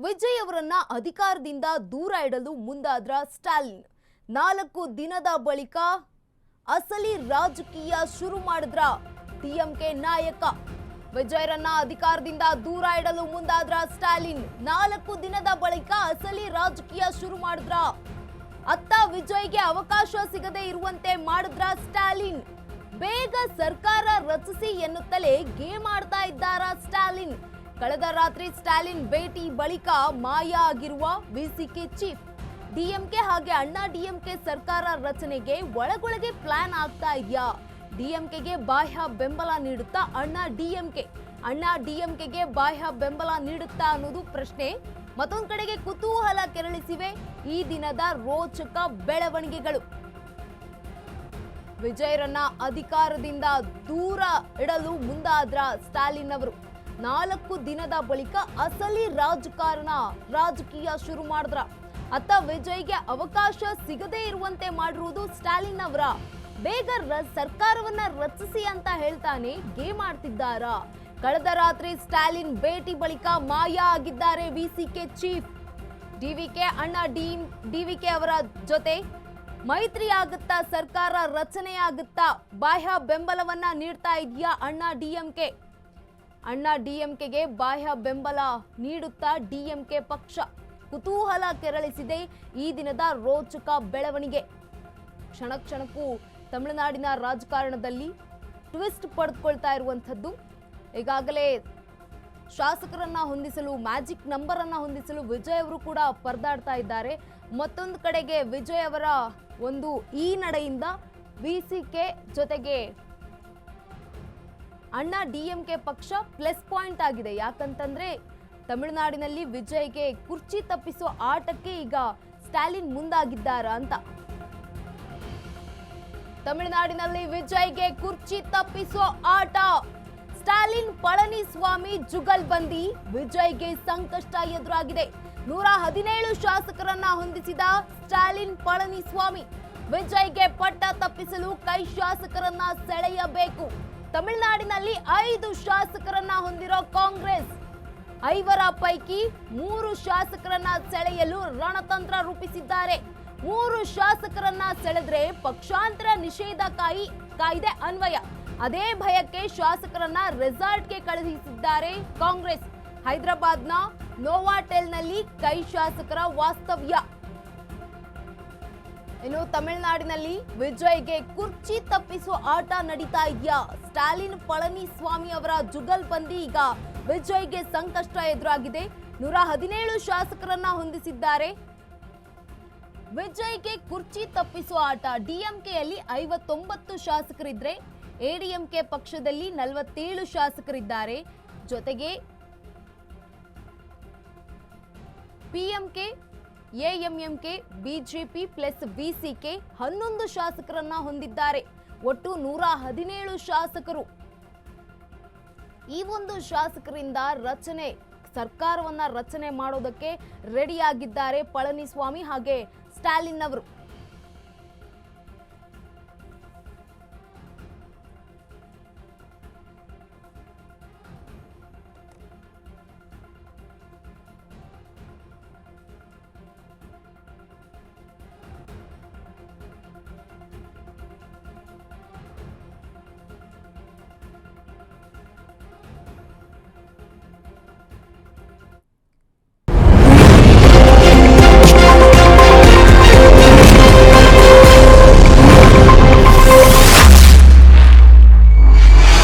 ವಿಜಯ್ ಅವರನ್ನ ಅಧಿಕಾರದಿಂದ ದೂರ ಇಡಲು ಮುಂದಾದ್ರ ಸ್ಟಾಲಿನ್ 4 ದಿನದ ಬಳಿಕ ಅಸಲಿ ರಾಜಕೀಯ ಶುರು ಮಾಡಿದ್ರ ಡಿಎಂಕೆ ನಾಯಕ. ವಿಜಯರನ್ನ ಅಧಿಕಾರದಿಂದ ದೂರ ಇಡಲು ಮುಂದಾದ್ರ ಸ್ಟಾಲಿನ್ 4 ದಿನದ ಬಳಿಕ ಅಸಲಿ ರಾಜಕೀಯ ಶುರು ಮಾಡಿದ್ರ. ಅತ್ತ ವಿಜಯ್ಗೆ ಅವಕಾಶ ಸಿಗದೆ ಇರುವಂತೆ ಮಾಡಿದ್ರ ಸ್ಟಾಲಿನ್. ಬೇಗ ಸರ್ಕಾರ ರಚಿಸಿ ಎನ್ನುತ್ತಲೇ ಗೇಮ್ ಆಡ್ತಾ ಇದ್ದಾರ ಸ್ಟಾಲಿನ್. ಕಳೆದ ರಾತ್ರಿ ಸ್ಟಾಲಿನ್ ಭೇಟಿ ಬಳಿಕ ಮಾಯ ಆಗಿರುವ ವಿಸಿಕೆ ಚೀಫ್. ಡಿಎಂಕೆ ಹಾಗೆ ಅಣ್ಣಾ ಡಿಎಂಕೆ ಸರ್ಕಾರ ರಚನೆಗೆ ಒಳಗೊಳಗೆ ಪ್ಲಾನ್ ಆಗ್ತಾ ಇದೆಯಾ? ಡಿಎಂಕೆಗೆ ಬಾಹ್ಯ ಬೆಂಬಲ ನೀಡುತ್ತಾ ಅಣ್ಣಾ ಡಿಎಂಕೆಗೆ ಬಾಹ್ಯ ಬೆಂಬಲ ನೀಡುತ್ತಾ ಅನ್ನೋದು ಪ್ರಶ್ನೆ. ಮತ್ತೊಂದು ಕಡೆಗೆ ಕುತೂಹಲ ಕೆರಳಿಸಿವೆ ಈ ದಿನದ ರೋಚಕ ಬೆಳವಣಿಗೆಗಳು. ವಿಜಯರನ್ನ ಅಧಿಕಾರದಿಂದ ದೂರ ಇಡಲು ಮುಂದಾದ್ರ ಸ್ಟಾಲಿನ್ ಅವರು 4 ದಿನದ ಬಳಿಕ ಅಸಲಿ ರಾಜಕೀಯ ಶುರು ಮಾಡಿದ್ರ. ಅತ್ತ ವಿಜಯ್ಗೆ ಅವಕಾಶ ಸಿಗದೇ ಇರುವಂತೆ ಮಾಡಿರುವುದು ಸ್ಟಾಲಿನ್ ಅವರ. ಬೇಗ ಸರ್ಕಾರವನ್ನ ರಚಿಸಿ ಅಂತ ಹೇಳ್ತಾನೆ ಗೇಮ್ ಆಡ್ತಿದ್ದಾರ. ಕಳೆದ ರಾತ್ರಿ ಸ್ಟಾಲಿನ್ ಭೇಟಿ ಬಳಿಕ ಮಾಯ ಆಗಿದ್ದಾರೆ ವಿಸಿಕೆ ಚೀಫ್. ಡಿವಿಕೆ ಅವರ ಜೊತೆ ಮೈತ್ರಿ ಆಗುತ್ತಾ, ಸರ್ಕಾರ ರಚನೆ ಆಗುತ್ತಾ, ಬಾಹ್ಯ ಬೆಂಬಲವನ್ನ ನೀಡ್ತಾ ಇದೆಯಾ ಅಣ್ಣಾ ಡಿಎಂಕೆಗೆ ಬಾಹ್ಯ ಬೆಂಬಲ ನೀಡುತ್ತಾ ಡಿಎಂಕೆ ಪಕ್ಷ. ಕುತೂಹಲ ಕೆರಳಿಸಿದೆ ಈ ದಿನದ ರೋಚಕ ಬೆಳವಣಿಗೆ. ಕ್ಷಣಕ್ಕೂ ತಮಿಳುನಾಡಿನ ರಾಜಕಾರಣದಲ್ಲಿ ಟ್ವಿಸ್ಟ್ ಪಡೆದುಕೊಳ್ತಾ ಇರುವಂಥದ್ದು. ಈಗಾಗಲೇ ಶಾಸಕರನ್ನ ಹೊಂದಿಸಲು, ಮ್ಯಾಜಿಕ್ ನಂಬರ್ ಅನ್ನ ಹೊಂದಿಸಲು ವಿಜಯ್ ಅವರು ಕೂಡ ಪರದಾಡ್ತಾ ಇದ್ದಾರೆ. ಮತ್ತೊಂದು ಕಡೆಗೆ ವಿಜಯ್ ಅವರ ಒಂದು ಈ ನಡೆಯಿಂದ ವಿಸಿಕೆ ಜೊತೆಗೆ ಅಣ್ಣಾ ಡಿಎಂಕೆ ಪಕ್ಷ ಪ್ಲಸ್ ಪಾಯಿಂಟ್ ಆಗಿದೆ. ಯಾಕಂತಂದ್ರೆ ತಮಿಳುನಾಡಿನಲ್ಲಿ ವಿಜಯ್ಗೆ ಕುರ್ಚಿ ತಪ್ಪಿಸೋ ಆಟಕ್ಕೆ ಈಗ ಸ್ಟಾಲಿನ್ ಮುಂದಾಗಿದ್ದಾರ ಅಂತ. ತಮಿಳುನಾಡಿನಲ್ಲಿ ವಿಜಯ್ಗೆ ಕುರ್ಚಿ ತಪ್ಪಿಸೋ ಆಟ. ಸ್ಟಾಲಿನ್ ಪಳನಿಸ್ವಾಮಿ ಜುಗಲ್ಬಂದಿ. ವಿಜಯ್ಗೆ ಸಂಕಷ್ಟ ಎದುರಾಗಿದೆ. 117 ಶಾಸಕರನ್ನ ಹೊಂದಿಸಿದ ಸ್ಟಾಲಿನ್ ಪಳನಿಸ್ವಾಮಿ ವಿಜಯ್ಗೆ ಪಟ್ಟ ತಪ್ಪಿಸಲು ಕೈ ಶಾಸಕರನ್ನ ಸೆಳೆಯಬೇಕು. ತಮಿಳುನಾಡಿನಲ್ಲಿ 5 ಶಾಸಕರನ್ನ ಹೊಂದಿರೋ ಕಾಂಗ್ರೆಸ್ 5ರ ಪೈಕಿ 3 ಶಾಸಕರನ್ನ ಸೆಳೆಯಲು ರಣತಂತ್ರ ರೂಪಿಸಿದ್ದಾರೆ. 3 ಶಾಸಕರನ್ನ ಸೆಳೆದ್ರೆ ಪಕ್ಷಾಂತರ ನಿಷೇಧ ಕಾಯ್ದೆ ಅನ್ವಯ. ಅದೇ ಭಯಕ್ಕೆ ಶಾಸಕರನ್ನ ರೆಸಾರ್ಟ್ಗೆ ಕಳುಹಿಸಿದ್ದಾರೆ ಕಾಂಗ್ರೆಸ್. ಹೈದರಾಬಾದ್ನ ನೋವಾಟೆಲ್ನಲ್ಲಿ ಕೈ ಶಾಸಕರ ವಾಸ್ತವ್ಯ. ಇನ್ನು ತಮಿಳುನಾಡಿನಲ್ಲಿ ವಿಜಯ್ಗೆ ಕುರ್ಚಿ ತಪ್ಪಿಸುವ ಆಟ ನಡೀತಾ ಇದೆಯಾ? ಸ್ಟಾಲಿನ್ ಪಳನಿಸ್ವಾಮಿ ಅವರ ಜುಗಲ್ಬಂದಿ. ಈಗ ವಿಜಯ್ಗೆ ಸಂಕಷ್ಟ ಎದುರಾಗಿದೆ. 117 ಶಾಸಕರನ್ನ ಹೊಂದಿಸಿದ್ದಾರೆ. ವಿಜಯ್ಗೆ ಕುರ್ಚಿ ತಪ್ಪಿಸುವ ಆಟ. ಡಿಎಂಕೆಯಲ್ಲಿ 59 ಶಾಸಕರಿದ್ರೆ ಎಡಿಎಂಕೆ ಪಕ್ಷದಲ್ಲಿ 47 ಶಾಸಕರಿದ್ದಾರೆ. ಜೊತೆಗೆ PMK, AMMK, BJP plus VCK 11 ಶಾಸಕರನ್ನ ಹೊಂದಿದ್ದಾರೆ. ಒಟ್ಟು 117 ಶಾಸಕರು. ಈ ಒಂದು ಶಾಸಕರಿಂದ ಸರ್ಕಾರವನ್ನ ರಚನೆ ಮಾಡೋದಕ್ಕೆ ರೆಡಿಯಾಗಿದ್ದಾರೆ ಪಳನಿಸ್ವಾಮಿ ಹಾಗೆ ಸ್ಟಾಲಿನ್ ಅವರು.